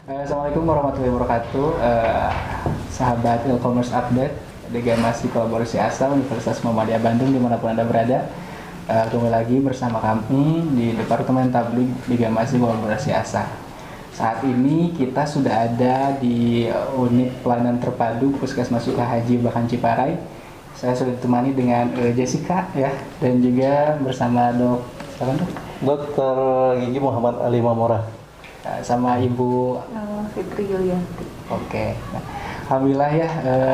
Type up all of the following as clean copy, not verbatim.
Assalamualaikum warahmatullahi wabarakatuh. Sahabat e-commerce update Degamasi Kolaborasi Asa Universitas Muhammadiyah Bandung dimanapun Anda berada. Kembali lagi bersama kami di Departemen Tablik Degamasi Kolaborasi Asa. Saat ini kita sudah ada di unit pelayanan terpadu Puskesmas Sukahaji Bakan Ciparai. Saya sudah ditemani dengan Jessica ya, dan juga bersama Dokter Gigi Muhammad Ali Mamora. Sama Ibu Fitri Yulianti. Oke. Nah, alhamdulillah ya,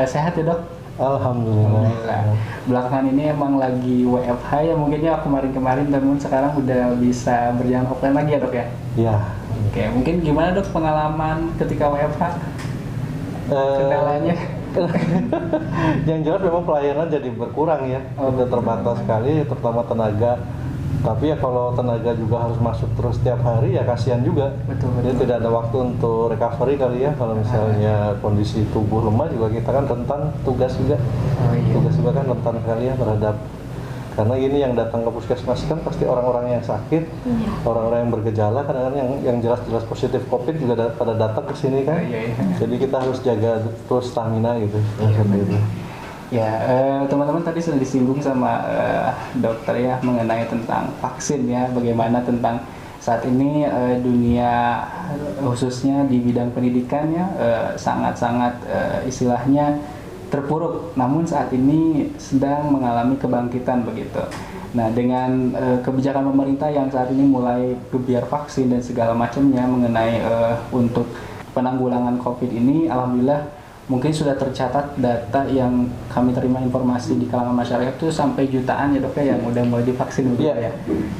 sehat ya dok? Alhamdulillah. Belakangan ini emang lagi WFH ya, mungkin ya kemarin-kemarin, namun sekarang udah bisa berjalan offline lagi ya dok ya? Ya. Oke, mungkin gimana dok pengalaman ketika WFH? Kendalanya? Yang jelas memang pelayanan jadi berkurang ya, udah terbatas sekali, terutama tenaga. Tapi ya kalau tenaga juga harus masuk terus setiap hari ya kasihan juga. Betul. Jadi tidak ada waktu untuk recovery kali ya. Kalau misalnya kondisi tubuh lemah juga kita kan rentan tugas juga. Tugas juga kan rentan sekali ya terhadap, karena ini yang datang ke puskesmas kan pasti orang-orang yang sakit, orang-orang yang bergejala, kadang-kadang yang jelas-jelas positif COVID juga pada datang ke sini kan. Jadi kita harus jaga terus stamina gitu. Seperti itu. Ya, teman-teman tadi sudah disinggung sama dokter ya mengenai tentang vaksin ya, bagaimana tentang saat ini dunia khususnya di bidang pendidikan ya sangat-sangat istilahnya terpuruk, namun saat ini sedang mengalami kebangkitan begitu. Nah, dengan kebijakan pemerintah yang saat ini mulai gebiar vaksin dan segala macamnya mengenai untuk penanggulangan COVID ini, alhamdulillah mungkin sudah tercatat data yang kami terima informasi di kalangan masyarakat itu sampai jutaan ya dok ya yang udah mulai divaksin begitu ya.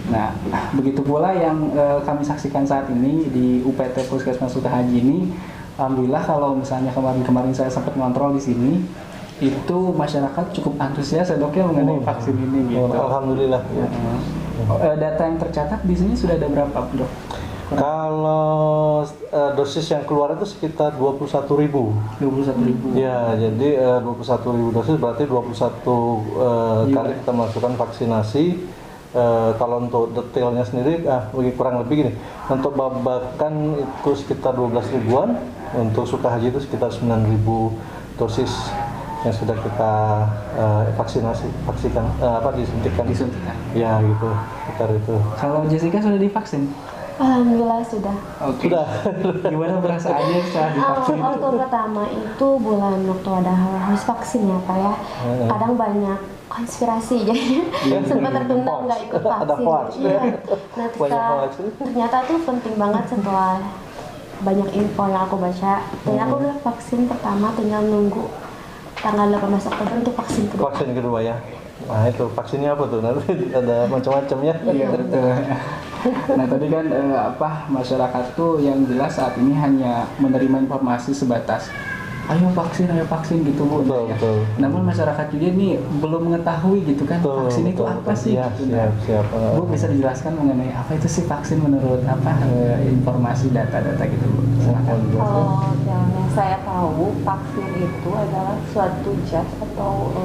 Nah, begitu pula yang kami saksikan saat ini di UPT Puskesmas Sukahaji ini, alhamdulillah kalau misalnya kemarin saya sempat ngontrol di sini, itu masyarakat cukup antusias ya dok ya mengenai vaksin ini gitu. Alhamdulillah. Data yang tercatat di sini sudah ada berapa dok? Kalau dosis yang keluar itu sekitar 21.000. 21.000. Ya, jadi 21.000 dosis berarti 21 kali kita melakukan vaksinasi. Kalau untuk detailnya sendiri, kurang lebih gini. Untuk Babakan itu sekitar 12 ribuan, untuk Sukahaji itu sekitar 9.000 dosis yang sudah kita disuntikan. Ya, gitu, sekitar itu. Kalau Jessica sudah divaksin? Alhamdulillah sudah. Oke. Sudah. Gimana perasaannya setelah divaksin? Waktu pertama itu bulan waktu ada harus vaksin ya Pak ya. Kadang banyak konspirasi jadi sempat tertunda nggak ikut vaksin. Iya. Nah, ternyata tuh penting banget setelah banyak info yang aku baca. Dan aku udah vaksin pertama, tinggal nunggu tanggal 18 Oktober untuk vaksin kedua. Vaksin kedua ya. Nah itu vaksinnya apa tuh? Nanti ada macam-macamnya. Iya betul. Nah tadi kan masyarakat tuh yang jelas saat ini hanya menerima informasi sebatas ayo vaksin gitu Bu. Betul. Namun masyarakat juga nih belum mengetahui gitu kan vaksin itu apa sih? Siap. Bu bisa dijelaskan mengenai apa itu sih vaksin menurut informasi data-data gitu Bu? Silakan. Kalau yang saya tahu vaksin itu adalah suatu zat atau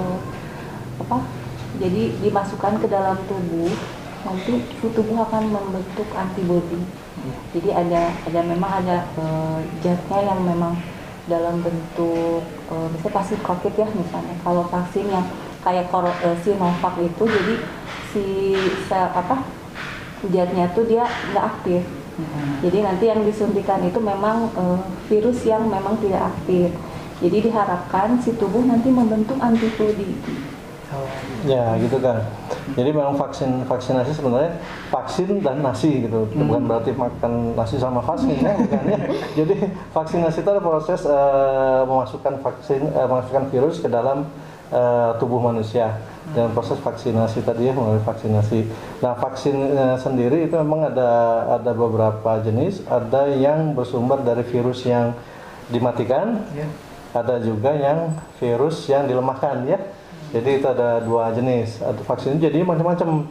jadi dimasukkan ke dalam tubuh, nanti tubuh akan membentuk antibodi. Jadi memang ada zatnya yang memang dalam bentuk misalnya vaksin COVID ya misalnya. Kalau vaksin yang kayak Sinovac itu jadi zatnya tuh dia nggak aktif. Jadi nanti yang disuntikan itu memang virus yang memang tidak aktif. Jadi diharapkan si tubuh nanti membentuk antibodi. Ya gitu kan. Jadi memang vaksinasi sebenarnya vaksin dan nasi gitu. Bukan berarti makan nasi sama vaksin ya, bukan ya. Jadi vaksinasi itu adalah proses memasukkan virus ke dalam tubuh manusia. Dan proses vaksinasi tadi ya melalui vaksinasi. Nah vaksin sendiri itu memang ada beberapa jenis. Ada yang bersumber dari virus yang dimatikan, ada juga yang virus yang dilemahkan ya. Jadi itu ada dua jenis. Vaksin jadi macam-macam.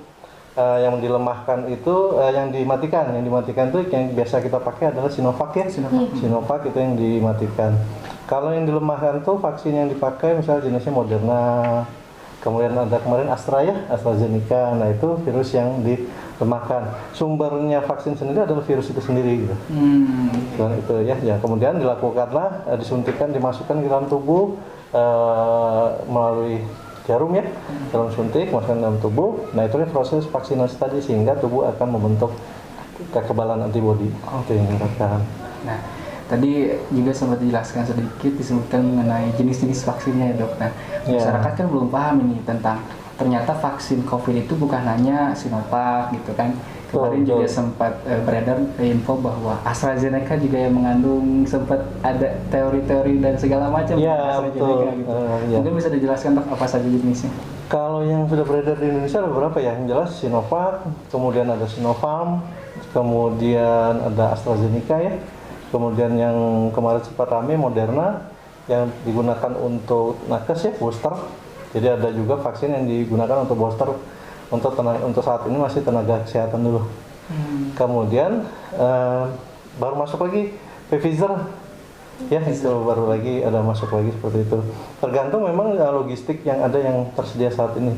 Yang dilemahkan itu yang dimatikan. Yang dimatikan itu yang biasa kita pakai adalah Sinovac ya. Sinovac itu yang dimatikan. Kalau yang dilemahkan tuh vaksin yang dipakai misalnya jenisnya Moderna. Kemudian ada kemarin AstraZeneca. Nah itu virus yang makan. Sumbernya vaksin sendiri adalah virus itu sendiri gitu. Dan itu ya, kemudian dilakukanlah disuntikan, dimasukkan ke dalam tubuh melalui jarum ya, jarum suntik masukkan dalam tubuh. Nah itu proses vaksinasi tadi sehingga tubuh akan membentuk kekebalan antibodi. Itu yang diharapkan. Nah, tadi juga sempat dijelaskan sedikit disebutkan mengenai jenis-jenis vaksinnya ya dok. Nah, masyarakat kan belum paham ini tentang ternyata vaksin COVID itu bukan hanya Sinovac gitu kan. Kemarin juga sempat beredar info bahwa AstraZeneca juga yang mengandung, sempat ada teori-teori dan segala macam AstraZeneca gitu. Mungkin bisa dijelaskan dok apa saja jenisnya? Kalau yang sudah beredar di Indonesia ada beberapa ya, yang jelas Sinovac, kemudian ada Sinopharm, kemudian ada AstraZeneca ya, kemudian yang kemarin sempat ramai Moderna yang digunakan untuk nakes ya, booster. Jadi ada juga vaksin yang digunakan untuk booster untuk saat ini masih tenaga kesehatan dulu. Kemudian baru masuk lagi Pfizer ya, itu baru lagi ada masuk lagi seperti itu. Tergantung memang logistik yang ada yang tersedia saat ini.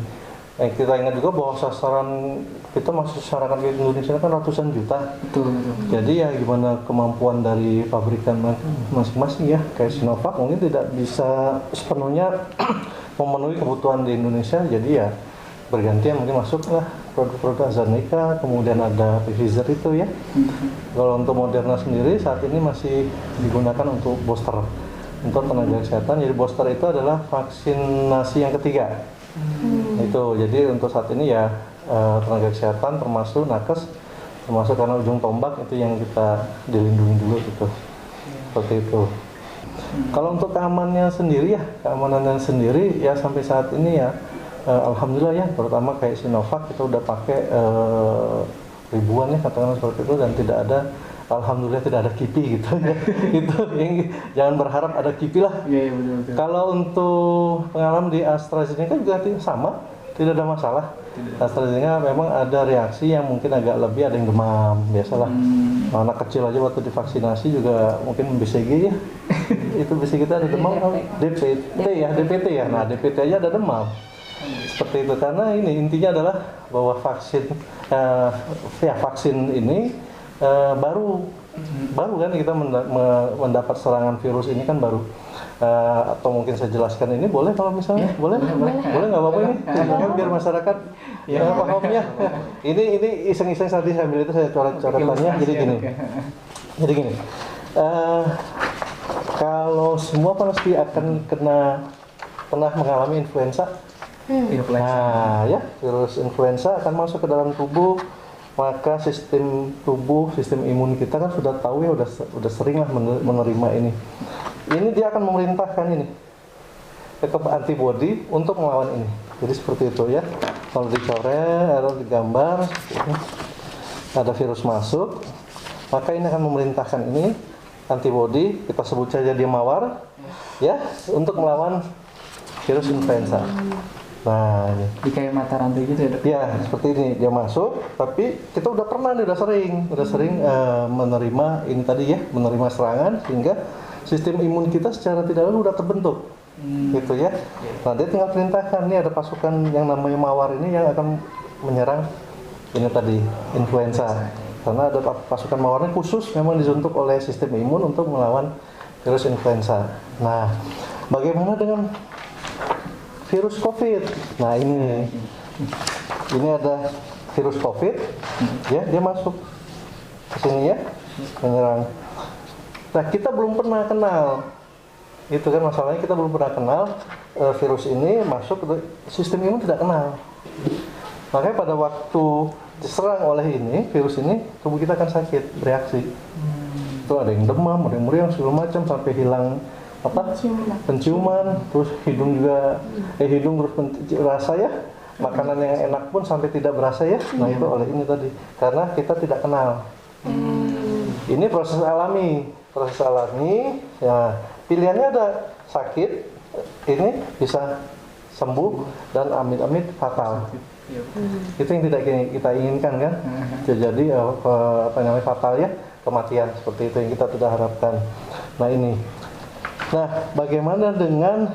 Kita ingat juga bahwa sasaran kita masyarakat Indonesia kan ratusan juta. Betul. Jadi ya gimana kemampuan dari pabrikan masing-masing ya, kayak Sinovac mungkin tidak bisa sepenuhnya memenuhi kebutuhan di Indonesia. Jadi ya bergantian mungkin masuklah produk-produk AstraZeneca, kemudian ada Pfizer itu ya. Kalau untuk Moderna sendiri saat ini masih digunakan untuk booster untuk tenaga kesehatan. Jadi booster itu adalah vaksinasi yang ketiga. Itu jadi untuk saat ini ya tenaga kesehatan termasuk nakes, termasuk karena ujung tombak itu yang kita dilindungi dulu gitu. Seperti itu. Kalau untuk keamanannya sendiri ya sampai saat ini ya alhamdulillah ya, terutama kayak Sinovac kita udah pakai ribuan ya katakanlah seperti itu, dan tidak ada, alhamdulillah tidak ada KIPI gitu ya. Itu yang jangan berharap ada KIPI lah. Iya betul. Kalau untuk pengalaman di AstraZeneca juga sama, tidak ada masalah. AstraZeneca memang ada reaksi yang mungkin agak lebih, ada yang demam, biasalah. Anak kecil aja waktu divaksinasi juga mungkin BCG ya. Itu BCG kita ada demam, DPT ya. Nah, DPT aja ada demam. Seperti itu, karena ini intinya adalah bahwa vaksin ini baru kan kita mendapat serangan virus ini kan baru. Atau mungkin saya jelaskan ini boleh kalau misalnya boleh nggak apa-apa ini biar masyarakat ya pahamnya. Ini iseng-iseng tadi sambil itu saya coret-coretannya. Jadi gini, kalau semua pasti akan pernah mengalami influenza. Nah ya, virus influenza akan masuk ke dalam tubuh, maka sistem imun kita kan sudah tahu ya, udah sering lah menerima ini. Ini dia akan memerintahkan ini antibodi untuk melawan ini. Jadi seperti itu ya. Kalau dicoret atau digambar, ada virus masuk, maka ini akan memerintahkan ini antibodi, kita sebut saja dia mawar, ya, untuk melawan virus influenza. Nah, di kayak mata rantai gitu ya dok? Ya, seperti ini dia masuk, tapi kita udah sering menerima ini tadi ya, menerima serangan sehingga sistem imun kita secara tidak langsung udah terbentuk, gitu ya. Nah, dia tinggal perintahkan, nih ada pasukan yang namanya mawar ini yang akan menyerang ini tadi influenza, karena ada pasukan mawarnya khusus memang disuntuk oleh sistem imun untuk melawan virus influenza. Nah, bagaimana dengan virus COVID? Nah ini ada virus COVID, ya dia masuk ke sini ya, menyerang. Nah kita belum pernah kenal, itu kan masalahnya, kita belum pernah kenal virus ini masuk ke sistem imun, tidak kenal. Makanya pada waktu diserang oleh ini virus ini, tubuh kita akan sakit, bereaksi. Itu ada yang demam, ada yang meriang segala macam sampai hilang penciuman, terus hidung juga hidung terus rasa ya, makanan yang enak pun sampai tidak berasa ya. Nah itu oleh ini tadi, karena kita tidak kenal. Ini proses alami ya, pilihannya ada sakit, ini bisa sembuh, dan amit-amit fatal. Itu yang tidak kita inginkan kan, jadi fatal ya, kematian, seperti itu yang kita tidak harapkan. Nah, bagaimana dengan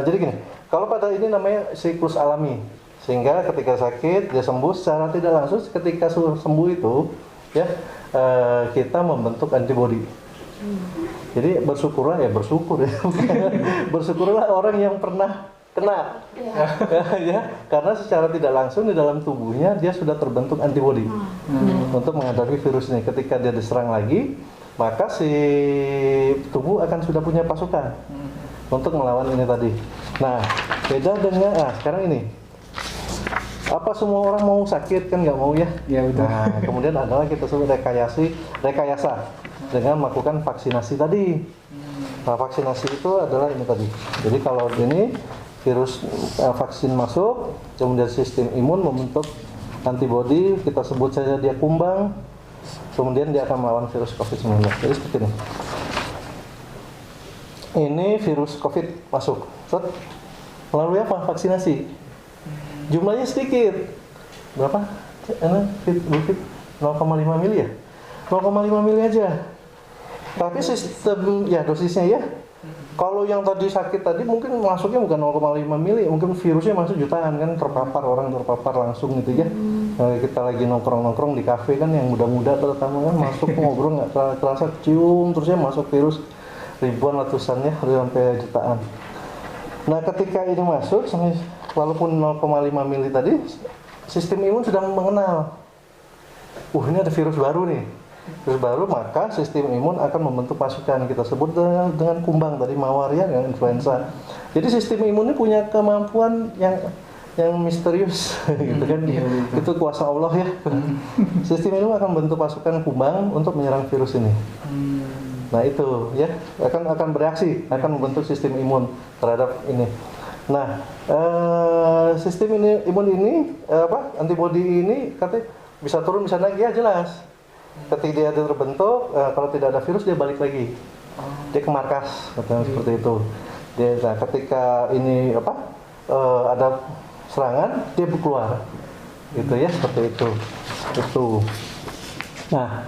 jadi gini, kalau pada ini namanya siklus alami Sehingga ketika sakit dia sembuh secara tidak langsung, ketika sembuh itu ya kita membentuk antibodi. Jadi bersyukurlah ya bersyukurlah orang yang pernah kena ya, karena secara tidak langsung di dalam tubuhnya dia sudah terbentuk antibodi untuk menghadapi virus ini. Ketika dia diserang lagi, maka si tubuh akan sudah punya pasukan untuk melawan ini tadi. Nah, beda dengan sekarang ini. Apa semua orang mau sakit? Kan nggak mau ya? Ya betul. Nah, kemudian adalah kita sebut rekayasa dengan melakukan vaksinasi tadi. Nah, vaksinasi itu adalah ini tadi. Jadi kalau ini virus vaksin masuk, kemudian sistem imun membentuk antibodi, kita sebut saja dia kumbang, kemudian dia akan melawan virus COVID-19. Jadi seperti ini. Ini virus COVID masuk. Melalui apa? Vaksinasi. Jumlahnya sedikit. Berapa? 0,5 mili ya? 0,5 mili aja. Tapi sistem ya dosisnya ya. Kalau yang tadi sakit tadi mungkin masuknya bukan 0,5 mili, mungkin virusnya masuk jutaan kan, orang terpapar langsung gitu ya. Kita lagi nongkrong di kafe kan, yang muda-muda terutama kan masuk ngobrol nggak terasa cium terusnya masuk virus ribuan ratusannya sampai jutaan. Nah ketika ini masuk, walaupun 0,5 mili tadi, sistem imun sudah mengenal, ini ada virus baru nih. Virus baru, maka sistem imun akan membentuk pasukan, kita sebut dengan kumbang tadi, mawar ya, dengan influenza. Jadi sistem imun ini punya kemampuan yang misterius gitu kan. Itu kuasa Allah ya. Sistem imun akan membentuk pasukan kumbang untuk menyerang virus ini. Nah itu ya akan bereaksi, akan membentuk sistem imun terhadap ini. Nah sistem imun ini antibodi ini katanya bisa turun bisa naik ya, jelas. Ketika dia terbentuk, kalau tidak ada virus dia balik lagi, dia ke markas, seperti itu. Nah, ketika ini ada serangan, dia keluar, gitu ya, seperti itu. Nah,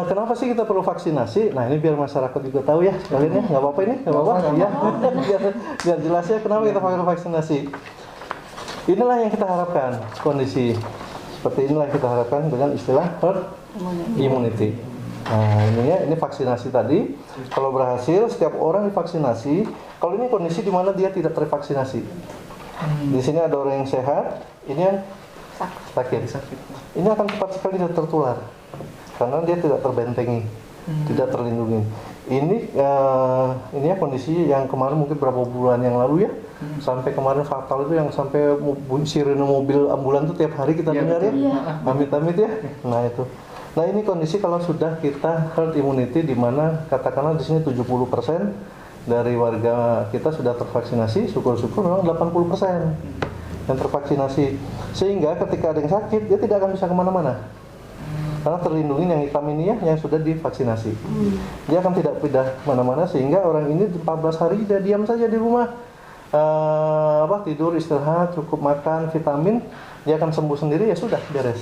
kenapa sih kita perlu vaksinasi? Nah, ini biar masyarakat juga tahu ya, sekalian ya, nggak apa-apa ini, nggak apa-apa, ya, biar jelas ya, kenapa kita perlu vaksinasi. Inilah yang kita harapkan, kondisi seperti inilah yang kita harapkan dengan istilah herd immunity. Nah ini vaksinasi tadi, kalau berhasil setiap orang divaksinasi. Kalau ini kondisi di mana dia tidak tervaksinasi, di sini ada orang yang sehat, ini yang sakit. Ini akan cepat sekali dia tertular karena dia tidak terbentengi, tidak terlindungi. Ini ya kondisi yang kemarin mungkin beberapa bulan yang lalu ya, sampai kemarin fatal itu yang sampai sirene mobil ambulan itu tiap hari kita dengar ya, amit-amit ya. Nah itu. Nah ini kondisi kalau sudah kita herd immunity, di mana katakanlah di sini 70% dari warga kita sudah tervaksinasi, syukur-syukur memang 80% yang tervaksinasi, sehingga ketika ada yang sakit dia tidak akan bisa kemana-mana karena terlindungi yang hitam ini ya, yang sudah divaksinasi. Dia akan tidak pindah kemana-mana, sehingga orang ini 14 hari dia diam saja di rumah, tidur, istirahat, cukup makan vitamin, dia akan sembuh sendiri, ya sudah, beres.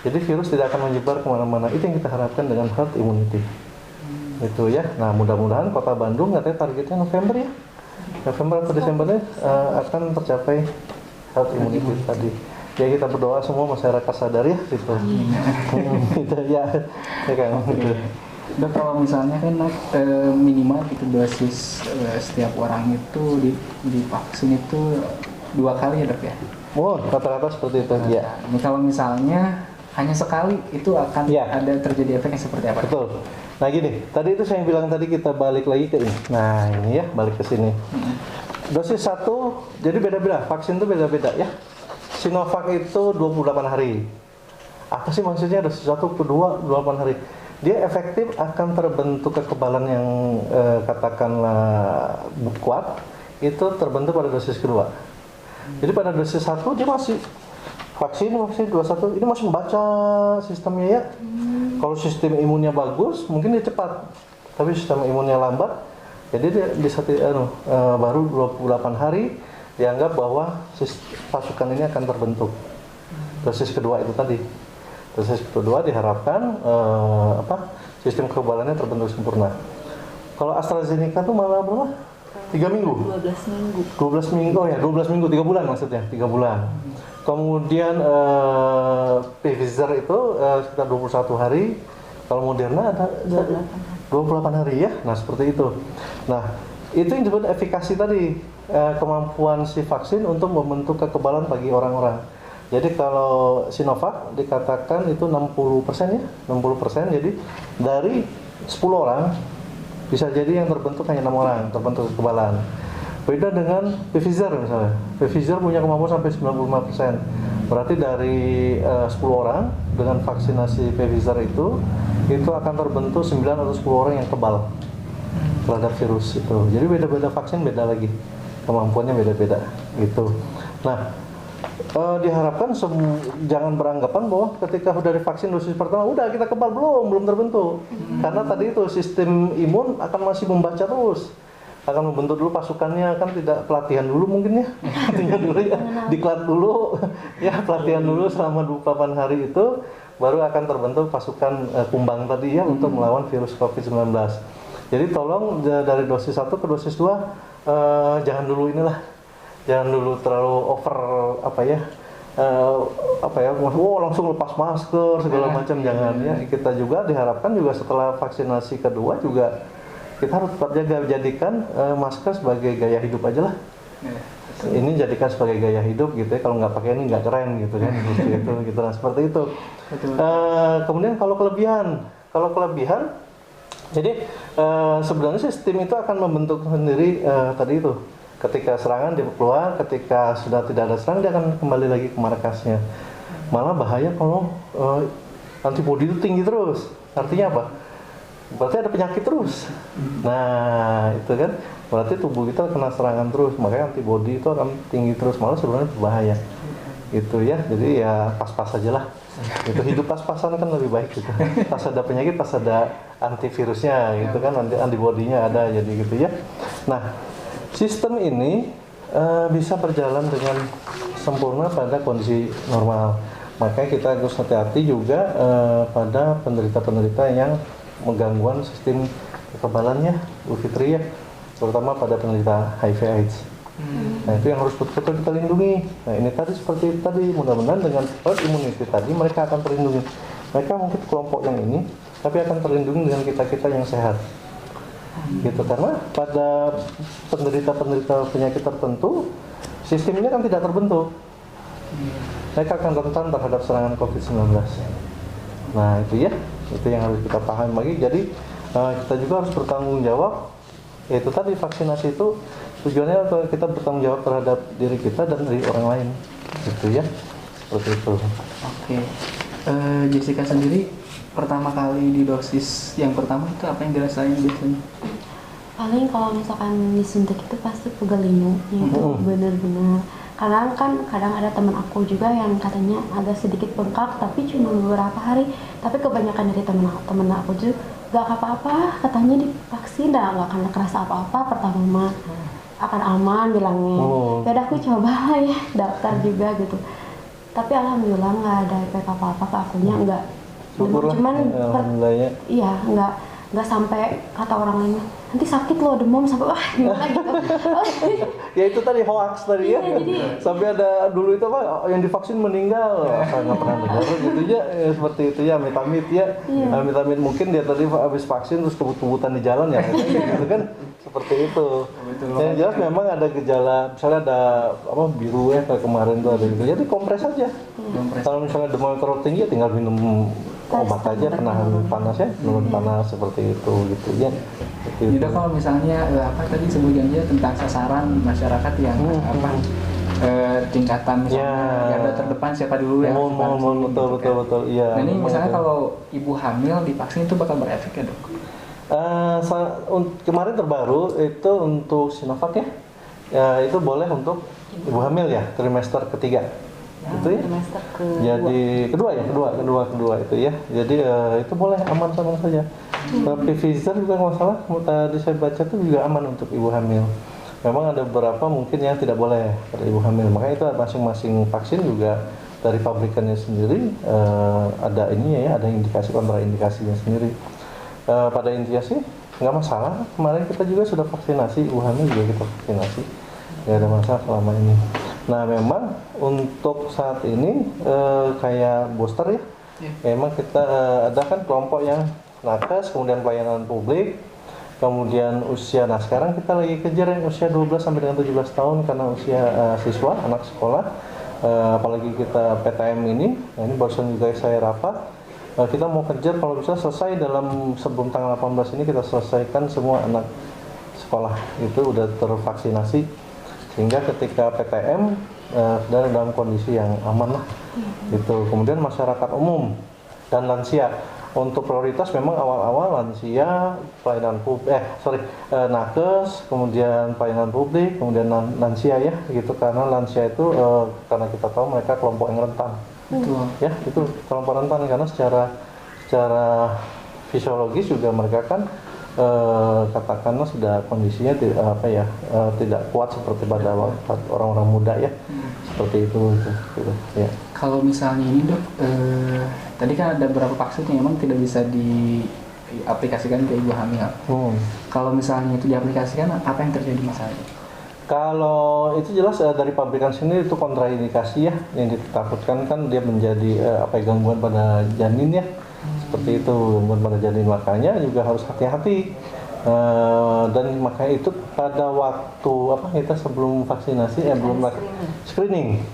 Jadi virus tidak akan menyebar kemana-mana. Itu yang kita harapkan dengan herd immunity. Itu ya. Nah mudah-mudahan Kota Bandung katanya targetnya November ya, November atau Desembernya akan tercapai herd immunity tadi. Ya kita berdoa semua masyarakat sadar ya gitu. Gitu ya kan. Gitu. Dok, kalau misalnya kan minimal gitu dosis setiap orang itu divaksin itu 2 kali ya dok ya? Oh rata-rata seperti itu ya. Ini kalau misalnya hanya sekali itu akan ada terjadi efeknya seperti apa? Betul. Nah gini, tadi itu saya bilang tadi kita balik lagi ke ini. Nah ini ya balik ke sini. Dosis 1 jadi beda-beda, vaksin itu beda-beda ya. Sinovac itu 28 hari. Apa sih maksudnya dosis 1 ke 2 28 hari? Dia efektif akan terbentuk kekebalan yang katakanlah kuat, itu terbentuk pada dosis kedua. Jadi pada dosis 1 dia masih vaksin 21 ini masih membaca sistemnya ya. Kalau sistem imunnya bagus mungkin dia cepat, tapi sistem imunnya lambat, jadi dia bisa baru 28 hari dianggap bahwa pasukan ini akan terbentuk. Dosis kedua itu tadi, dosis kedua diharapkan sistem kekebalannya terbentuk sempurna. Kalau AstraZeneca itu malah berapa? 3 minggu? 12 minggu. 12 minggu, oh ya 12 minggu, 3 bulan maksudnya, 3 bulan. Kemudian Pfizer itu sekitar 21 hari, kalau Moderna ada 28 hari ya, nah seperti itu. Nah, itu yang disebut efikasi tadi, kemampuan si vaksin untuk membentuk kekebalan bagi orang-orang. Jadi kalau Sinovac dikatakan itu 60% ya, 60%, jadi dari 10 orang, bisa jadi yang terbentuk hanya 6 orang, terbentuk kekebalan. Beda dengan Pfizer misalnya. Pfizer punya kemampuan sampai 95%. Berarti dari 10 orang dengan vaksinasi Pfizer itu akan terbentuk 9 atau 10 orang yang kebal terhadap virus itu. Jadi beda-beda vaksin beda lagi. Kemampuannya beda-beda gitu. Nah, diharapkan jangan beranggapan bahwa ketika sudah divaksin dosis pertama udah kita kebal, belum terbentuk. Karena tadi itu sistem imun akan masih membaca terus. Akan membentuk dulu pasukannya, kan tidak pelatihan dulu mungkin ya. Pelatihan dulu ya, diklat dulu ya, pelatihan dulu selama 28 hari itu baru akan terbentuk pasukan kumbang tadi ya untuk melawan virus COVID-19. Jadi tolong dari dosis 1 ke dosis 2 jangan dulu terlalu over langsung lepas masker segala macam, jangan ya. Kita juga diharapkan juga setelah vaksinasi kedua juga kita harus tetap jadikan masker sebagai gaya hidup aja lah. Ini jadikan sebagai gaya hidup gitu ya, kalau nggak pakai ini nggak keren gitu kan. gitu nah, seperti itu. Kemudian kalau kelebihan jadi sebenarnya sistem itu akan membentuk sendiri tadi itu. Ketika serangan dia keluar, ketika sudah tidak ada serangan dia akan kembali lagi ke markasnya. Malah bahaya kalau antibodi itu tinggi terus. Artinya apa? Berarti ada penyakit terus. Nah, itu kan berarti tubuh kita kena serangan terus, makanya antibodi itu akan tinggi terus, malah sebenarnya berbahaya. Gitu ya. Jadi ya pas-pas aja lah. Itu hidup pas-pasan kan lebih baik gitu. Pas ada penyakit, pas ada antivirusnya gitu kan, antibodinya ada, jadi gitu ya. Nah, sistem ini bisa berjalan dengan sempurna pada kondisi normal. Makanya kita harus hati-hati juga pada penderita-penderita yang menggangguan sistem kekebalannya, Bu Fitri ya, terutama pada penderita HIV/AIDS. Nah, itu yang harus betul-betul kita lindungi. Nah, ini tadi seperti itu tadi, mudah-mudahan dengan herd immunity tadi mereka akan terlindungi. Mereka mungkin kelompok yang ini, tapi akan terlindungi dengan kita-kita yang sehat. Gitu, karena pada penderita-penderita penyakit tertentu, sistem ini kan tidak terbentuk. Mereka akan rentan terhadap serangan COVID-19. Nah, itu ya. Itu yang harus kita pahami lagi. Jadi kita juga harus bertanggung jawab. Yaitu tadi vaksinasi itu tujuannya untuk kita bertanggung jawab terhadap diri kita dan dari orang lain. Gitu ya. Seperti itu. Oke. Jessica sendiri pertama kali di dosis yang pertama itu apa yang dirasain biasanya? Paling kalau misalkan disuntik itu pasti pegel itu benar-benar. Kadang ada teman aku juga yang katanya agak sedikit bengkak tapi cuma beberapa hari, tapi kebanyakan dari teman aku juga gak apa-apa, katanya divaksin dah gak akan kerasa apa-apa, pertama akan aman bilangnya. Yaudah aku coba ya daftar juga gitu, tapi alhamdulillah nggak ada efek apa-apa ke akunya, nggak, cuman iya nggak sampai kata orang lain nanti sakit loh demam sampai wah gimana gitu. Ya itu tadi hoax tadi ya. Sampai ada dulu itu apa yang divaksin meninggal. Saya nggak pernah dengar gitu ya, seperti itu ya, amit-amit ya. Amit-amit mungkin dia tadi habis vaksin terus kebut-kebutan di jalan ya gitu kan. Seperti itu. Yang jelas memang ada gejala, misalnya ada apa biru ya kayak kemarin tuh ada gitu. Jadi kompres aja. Kalau misalnya demam terlalu tinggi ya tinggal minum obat aja penahan panas ya, menurut panas seperti itu gitu ya. Jadi kalau misalnya apa tadi sebutnya tentang sasaran masyarakat yang tingkatan misalnya garda terdepan siapa dulu yang divaksin, betul iya. Nah ini misalnya kalau ibu hamil divaksin itu bakal berefek ya dok? Kemarin terbaru itu untuk Sinovac ya, itu boleh untuk ibu hamil ya trimester ketiga. Itu ya. Jadi kedua itu ya. Jadi itu boleh aman sama saja. Pfizer juga nggak salah, tadi saya baca itu juga aman untuk ibu hamil. Memang ada beberapa mungkin yang tidak boleh pada ibu hamil. Makanya itu masing-masing vaksin juga dari pabrikannya sendiri ada ininya ya, ada indikasi kontraindikasinya sendiri. Pada intinya sih nggak masalah. Kemarin kita juga sudah vaksinasi, ibu hamil juga kita vaksinasi, nggak ada masalah selama ini. Nah memang untuk saat ini kayak booster ya, memang kita ada kan kelompok yang nakes, kemudian pelayanan publik, kemudian usia. Nah sekarang kita lagi kejar yang usia 12 sampai dengan 17 tahun karena usia siswa, anak sekolah. Apalagi kita PTM ini, nah ini barusan juga saya rapat, kita mau kejar kalau bisa selesai sebelum tanggal 18 ini kita selesaikan semua anak sekolah itu udah tervaksinasi, sehingga ketika PTM dalam kondisi yang aman lah gitu. Kemudian masyarakat umum dan lansia, untuk prioritas memang awal-awal lansia, pelayanan publik, nakes, kemudian pelayanan publik, kemudian lansia ya gitu, karena lansia itu karena kita tahu mereka kelompok yang rentan. Betul. Ya itu kelompok rentan karena secara fisiologis juga mereka kan katakanlah sudah kondisinya tidak kuat seperti pada orang-orang muda ya, seperti itu gitu, ya. Kalau misalnya ini dok, tadi kan ada beberapa vaksin yang memang tidak bisa diaplikasikan ke ibu hamil. Kalau misalnya itu diaplikasikan, apa yang terjadi masalahnya? Kalau itu jelas dari pabrikan sendiri itu kontraindikasi ya, yang ditakutkan kan dia menjadi gangguan pada janin ya, seperti itu, gangguan pada janin, makanya juga harus hati-hati. Dan makanya itu pada waktu kita sebelum vaksinasi belum screening,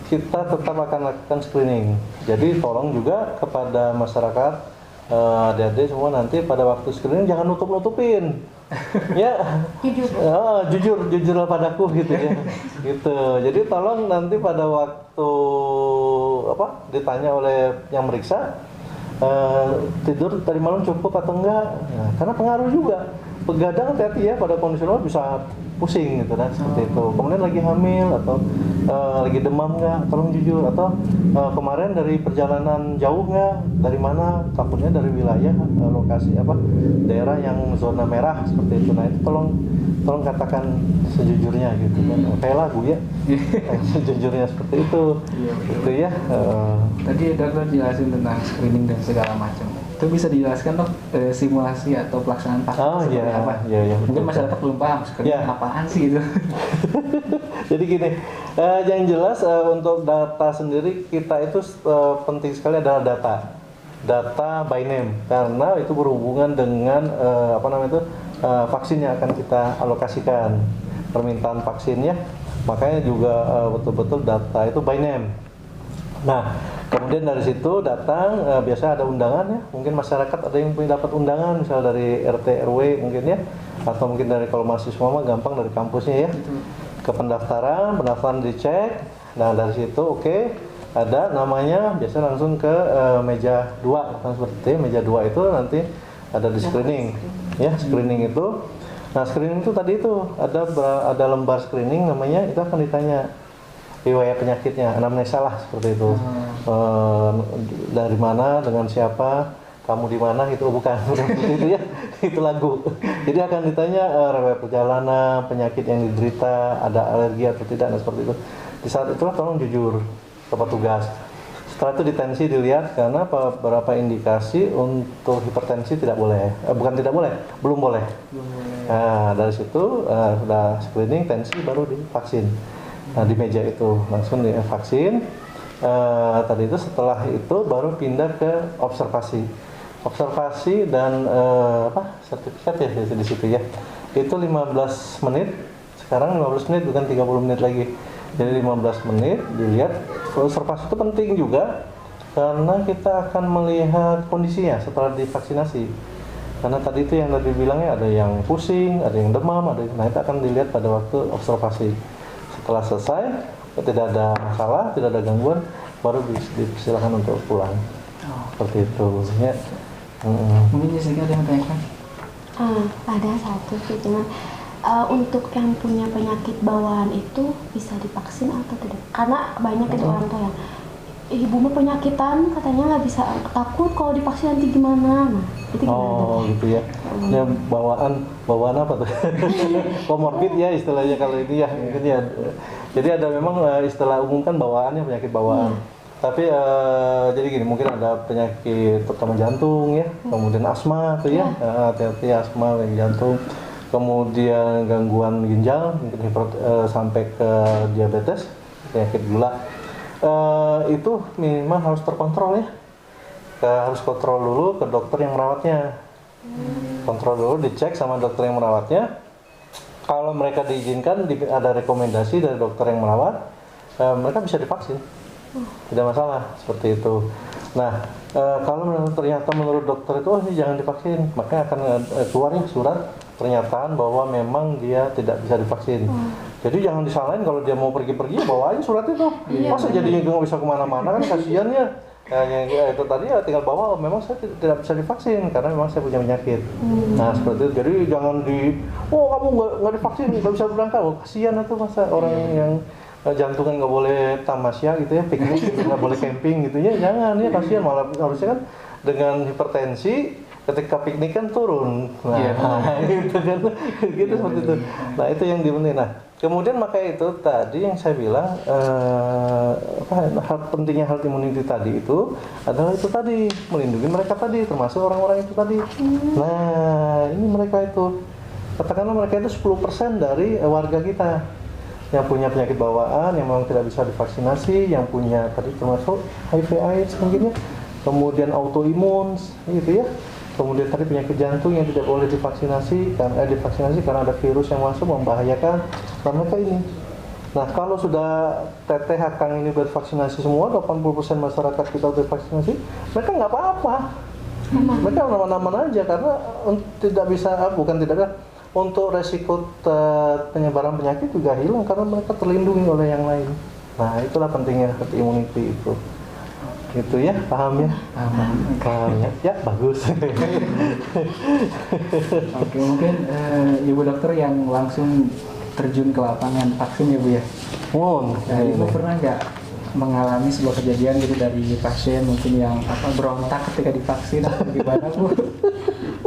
kita tetap akan lakukan screening. Jadi tolong juga kepada masyarakat, adik-adik semua, nanti pada waktu screening jangan nutup-nutupin ya, jujur padaku gitu ya gitu. Jadi tolong nanti pada waktu ditanya oleh yang meriksa, tidur tadi malam cukup atau enggak, nah, karena pengaruh juga. Begadang hati-hati ya, pada kondisi normal bisa pusing gitu kan, seperti itu. Kemudian lagi hamil atau lagi demam enggak, tolong jujur. Atau kemarin dari perjalanan jauh enggak, dari mana, takutnya dari wilayah lokasi daerah yang zona merah seperti itu. Nah itu tolong katakan sejujurnya gitu kan, kayak lagu ya. Sejujurnya seperti itu. Gitu ya. Tadi dokter jelasin tentang screening dan segala macam. Itu bisa dijelaskan dok, simulasi atau pelaksanaan vaksin seperti apa? Iya. Mungkin masyarakat belum paham screening apaan sih gitu. Jadi gini, yang jelas untuk data sendiri kita itu penting sekali adalah data by name, karena itu berhubungan dengan vaksin yang akan kita alokasikan, permintaan vaksinnya, makanya juga betul-betul data itu by name. Nah, kemudian dari situ datang, biasa ada undangan ya, mungkin masyarakat ada yang punya dapat undangan, misalnya dari RT RW mungkin ya, atau mungkin dari kalau mahasiswa mah gampang dari kampusnya ya, ke pendaftaran dicek. Nah dari situ ada namanya, biasa langsung ke meja 2, kan seperti meja 2 itu nanti ada di screening ya, screening itu. Nah screening itu tadi itu ada lembar screening namanya, itu akan ditanya riwayat penyakitnya, anamnesa lah seperti itu. Dari mana, dengan siapa, kamu di mana, itu bukan itu ya, itu lagu. Jadi akan ditanya riwayat perjalanan, penyakit yang diderita, ada alergi atau tidak, dan seperti itu. Di saat itulah tolong jujur ke petugas. Setelah itu ditensi dilihat, karena beberapa indikasi untuk hipertensi tidak boleh, belum boleh. Nah dari situ sudah screening, tensi, baru divaksin. Nah di meja itu langsung divaksin. Tadi itu setelah itu baru pindah ke observasi dan sertifikat ya di situ ya. Itu 15 menit. Sekarang 15 menit bukan 30 menit lagi. Jadi 15 menit dilihat. Observasi itu penting juga karena kita akan melihat kondisinya setelah divaksinasi. Karena tadi itu yang tadi bilangnya ada yang pusing, ada yang demam, nah itu akan dilihat pada waktu observasi. Setelah selesai, tidak ada masalah, tidak ada gangguan, baru dipersilakan untuk pulang. Seperti itu ya. Mungkin Jessica ada yang tanyakan? Ada satu sih, cuman untuk yang punya penyakit bawaan itu bisa divaksin atau tidak? Karena banyak itu orang tua yang ibu mah penyakitan, katanya nggak bisa, takut kalau divaksin nanti gimana. Nah, itu gimana? Gitu ya. Ya bawaan apa tuh? Komorbid ya istilahnya kalau ini ya, mungkin ya. Jadi ada memang istilah umum kan bawaannya, penyakit bawaan. Tapi jadi gini, mungkin ada penyakit terutama jantung ya, kemudian asma tuh ya, hati-hati asma, penyakit jantung, kemudian gangguan ginjal, mungkin sampai ke diabetes, penyakit gula. Itu minimal harus terkontrol ya, harus kontrol dulu ke dokter yang merawatnya, kontrol dulu, dicek sama dokter yang merawatnya. Kalau mereka diizinkan, ada rekomendasi dari dokter yang merawat, mereka bisa divaksin. Tidak masalah seperti itu. Nah, kalau ternyata menurut dokter itu ini jangan divaksin, maka akan keluarnya surat pernyataan bahwa memang dia tidak bisa divaksin. Jadi jangan disalahin kalau dia mau pergi-pergi, bawa aja surat itu. Masa jadinya nggak bisa kemana-mana, kan kasihan ya. Ya, itu tadi ya tinggal bawa, memang saya tidak bisa divaksin karena memang saya punya penyakit. Nah seperti itu. Jadi jangan kamu nggak divaksin, nggak bisa berangkat. Kasihan itu masa orang yang jantungan nggak boleh tamasya gitu ya, piknik gitu, nggak boleh camping gitu ya, jangan ya, kasihan, malah harusnya kan dengan hipertensi ketika piknik kan turun, gitu kan, gitu seperti itu. Nah itu yang dibenih. Nah kemudian maka itu tadi yang saya bilang pentingnya herd immunity tadi itu adalah itu tadi, melindungi mereka tadi, termasuk orang-orang itu tadi. Nah ini mereka itu, katakanlah mereka itu 10% dari warga kita yang punya penyakit bawaan, yang memang tidak bisa divaksinasi, yang punya tadi termasuk HIV/AIDS mungkin ya, kemudian autoimun gitu ya, kemudian tadi penyakit jantung yang tidak boleh divaksinasi karena ada virus yang masuk membahayakan mereka ini. Nah kalau sudah teteh akang ini divaksinasi semua, 80% masyarakat kita udah divaksinasi, mereka nggak apa-apa, mereka aman-aman aja karena tidak bisa, untuk resiko penyebaran penyakit juga hilang karena mereka terlindungi oleh yang lain. Nah itulah pentingnya herd immunity itu. Gitu ya, paham ya? Paham ya? Ya bagus. Oke, mungkin Ibu dokter yang langsung terjun ke lapangan vaksin ya Bu ya? Ibu pernah nggak mengalami sebuah kejadian gitu dari pasien mungkin yang berontak ketika divaksin atau gimana Bu?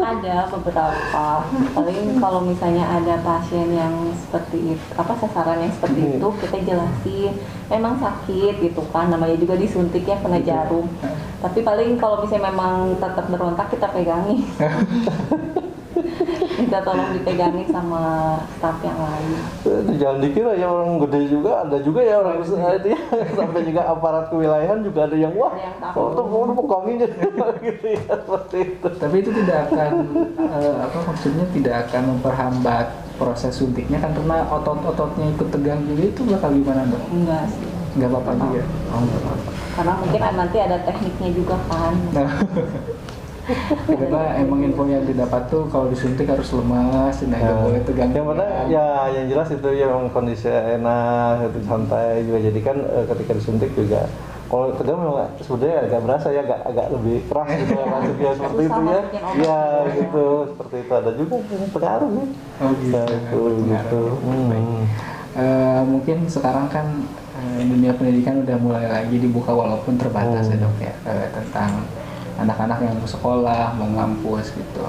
Ada beberapa, paling kalau misalnya ada pasien yang seperti itu, sasaran yang seperti itu, kita jelasin memang sakit gitu kan, namanya juga disuntik ya, kena jarum. Tapi paling kalau misalnya memang tetap berontak, kita pegangi. Minta tolong dipegangi sama staf yang lain. Jangan dikira ya orang gede juga, ada juga ya orang besar itu ya, sampai juga aparat kewilayahan juga ada yang mau kami gitu ya, seperti itu. Tapi itu tidak akan maksudnya tidak akan memperhambat proses suntiknya kan, karena otot-ototnya ikut tegang juga, itu bakal gimana Dok? Enggak sih. Enggak apa-apa juga. Karena mungkin nanti ada tekniknya juga kan. Karena emang info yang didapat tuh kalau disuntik harus lemas, nggak boleh tegang. Yang mana ya yang jelas itu ya memang kondisi enak, itu santai juga. Jadi kan ketika disuntik juga, kalau tegang memang sebenarnya agak berasa ya, agak lebih keras gitu maksudnya seperti itu ya. Ya gitu, seperti itu ada juga yang pengaruh ya. Gitu. Mungkin sekarang kan dunia pendidikan udah mulai lagi dibuka walaupun terbatas ya Dok ya, tentang anak-anak yang mau sekolah, mau ngampus gitu.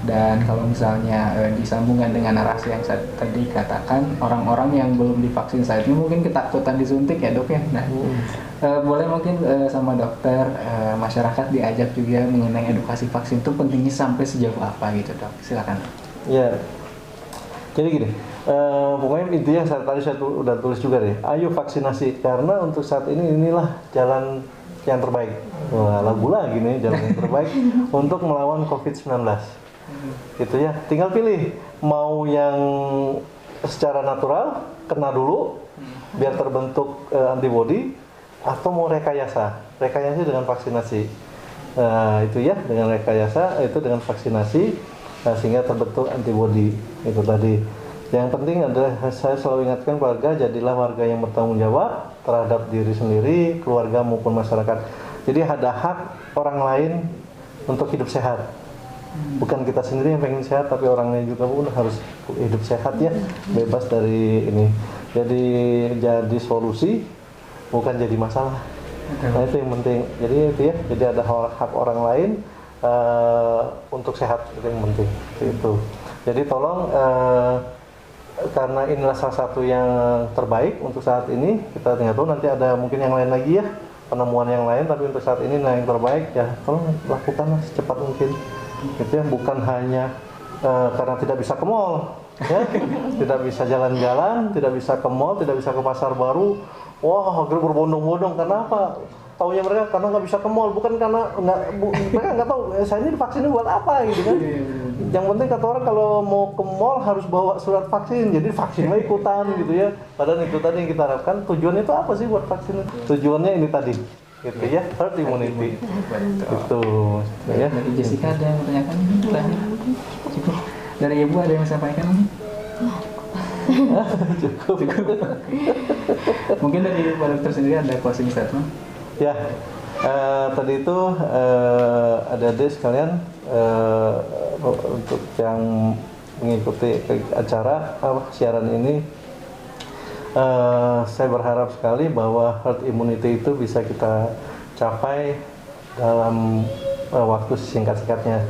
Dan kalau misalnya disambungkan dengan narasi yang tadi katakan, orang-orang yang belum divaksin saat ini mungkin ketakutan disuntik ya Dok ya. Nah, boleh mungkin sama dokter, masyarakat diajak juga mengenai edukasi vaksin itu pentingnya sampai sejauh apa gitu Dok. Silakan. Ya, jadi gini, pokoknya intinya saya udah tulis juga deh, ayo vaksinasi, karena untuk saat ini inilah jalan yang terbaik. Wah, lagu lagi nih, jalan yang terbaik untuk melawan COVID-19. Gitu ya. Tinggal pilih mau yang secara natural, kena dulu biar terbentuk antibodi, atau mau rekayasa. Rekayasa dengan vaksinasi. Itu ya, dengan rekayasa itu dengan vaksinasi sehingga terbentuk antibodi. Itu tadi. Yang penting adalah saya selalu ingatkan warga, jadilah warga yang bertanggung jawab terhadap diri sendiri, keluarga maupun masyarakat. Jadi ada hak orang lain untuk hidup sehat. Bukan kita sendiri yang pengen sehat, tapi orang lain juga pun harus hidup sehat ya, bebas dari ini. Jadi solusi, bukan jadi masalah. Nah itu yang penting. Jadi itu ya, jadi ada hak orang lain untuk sehat, itu yang penting. Itu. Jadi tolong. Karena inilah salah satu yang terbaik untuk saat ini, kita nggak tahu nanti ada mungkin yang lain lagi ya, penemuan yang lain, tapi untuk saat ini yang terbaik ya tolong lakukanlah secepat mungkin. Itu ya, bukan hanya karena tidak bisa ke mall, ya, tidak bisa jalan-jalan, tidak bisa ke mall, tidak bisa ke pasar baru. Wah, akhirnya berbondong-bondong. Kenapa? Taunya mereka karena nggak bisa ke mall, bukan karena mereka nggak tahu saya ini vaksin ini buat apa gitu kan. Yang penting kata orang kalau mau ke mall harus bawa surat vaksin, jadi vaksinnya ikutan gitu ya. Padahal itu tadi yang kita harapkan. Tujuannya itu apa sih buat vaksin? Tujuannya ini tadi, gitu ya, herd immunity. Itu ya. Dari Jessica ada yang bertanyakan? Cukup. Dari Ibu ada yang sampaikan? Cukup. Mungkin dari Pak Dokter sendiri ada closing statement? Ya, tadi itu adik-adik sekalian, untuk yang mengikuti acara siaran ini, saya berharap sekali bahwa herd immunity itu bisa kita capai dalam waktu singkat-singkatnya.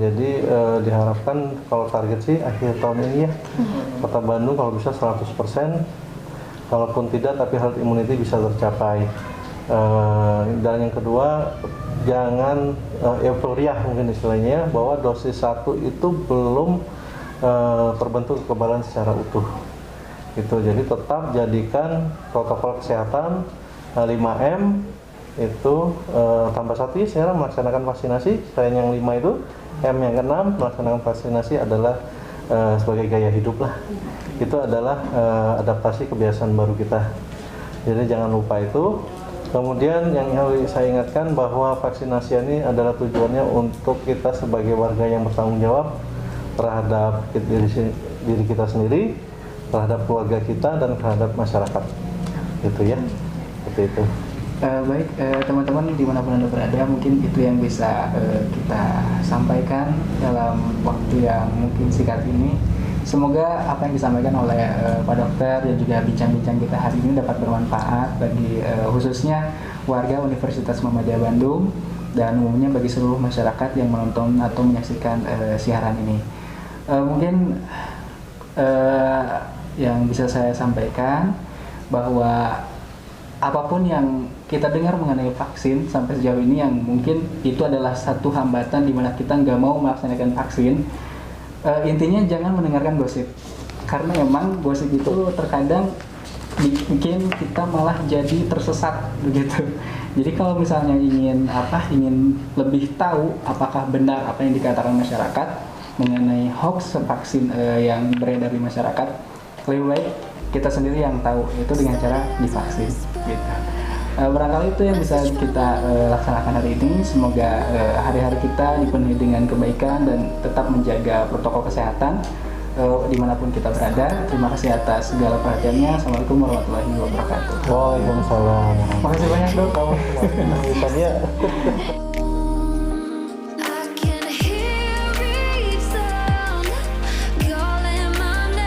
Jadi diharapkan kalau target sih akhir tahun ini ya, Kota Bandung kalau bisa 100%. Kalaupun tidak, tapi herd immunity bisa tercapai. Dan yang kedua, jangan euforia mungkin istilahnya, bahwa dosis 1 itu belum terbentuk kekebalan secara utuh. Gitu. Jadi tetap jadikan protokol kesehatan 5M itu tambah 1 ya, sekarang melaksanakan vaksinasi. Selain yang 5 itu, M yang ke-6 melaksanakan vaksinasi adalah sebagai gaya hidup lah. Itu adalah adaptasi kebiasaan baru kita. Jadi jangan lupa itu. Kemudian yang harus saya ingatkan bahwa vaksinasi ini adalah tujuannya untuk kita sebagai warga yang bertanggung jawab terhadap diri kita sendiri, terhadap keluarga kita, dan terhadap masyarakat. Gitu ya. Seperti itu. Baik, teman-teman dimanapun Anda berada, mungkin itu yang bisa kita sampaikan dalam waktu yang mungkin singkat ini. Semoga apa yang disampaikan oleh Pak Dokter dan juga bincang-bincang kita hari ini dapat bermanfaat bagi khususnya warga Universitas Muhammadiyah Bandung dan umumnya bagi seluruh masyarakat yang menonton atau menyaksikan siaran ini. Mungkin yang bisa saya sampaikan bahwa apapun yang kita dengar mengenai vaksin sampai sejauh ini, yang mungkin itu adalah satu hambatan di mana kita nggak mau melaksanakan vaksin. Intinya jangan mendengarkan gosip, karena emang gosip itu terkadang bikin kita malah jadi tersesat begitu. Jadi kalau misalnya ingin lebih tahu apakah benar apa yang dikatakan masyarakat mengenai hoax vaksin yang beredar di masyarakat, lebih baik kita sendiri yang tahu itu dengan cara divaksin gitu. Barangkali itu yang bisa kita laksanakan hari ini. Semoga hari-hari kita dipenuhi dengan kebaikan dan tetap menjaga protokol kesehatan dimanapun kita berada. Terima kasih atas segala perhatiannya. Assalamualaikum warahmatullahi wabarakatuh. Waalaikumsalam. Makasih banyak Dok. Kamu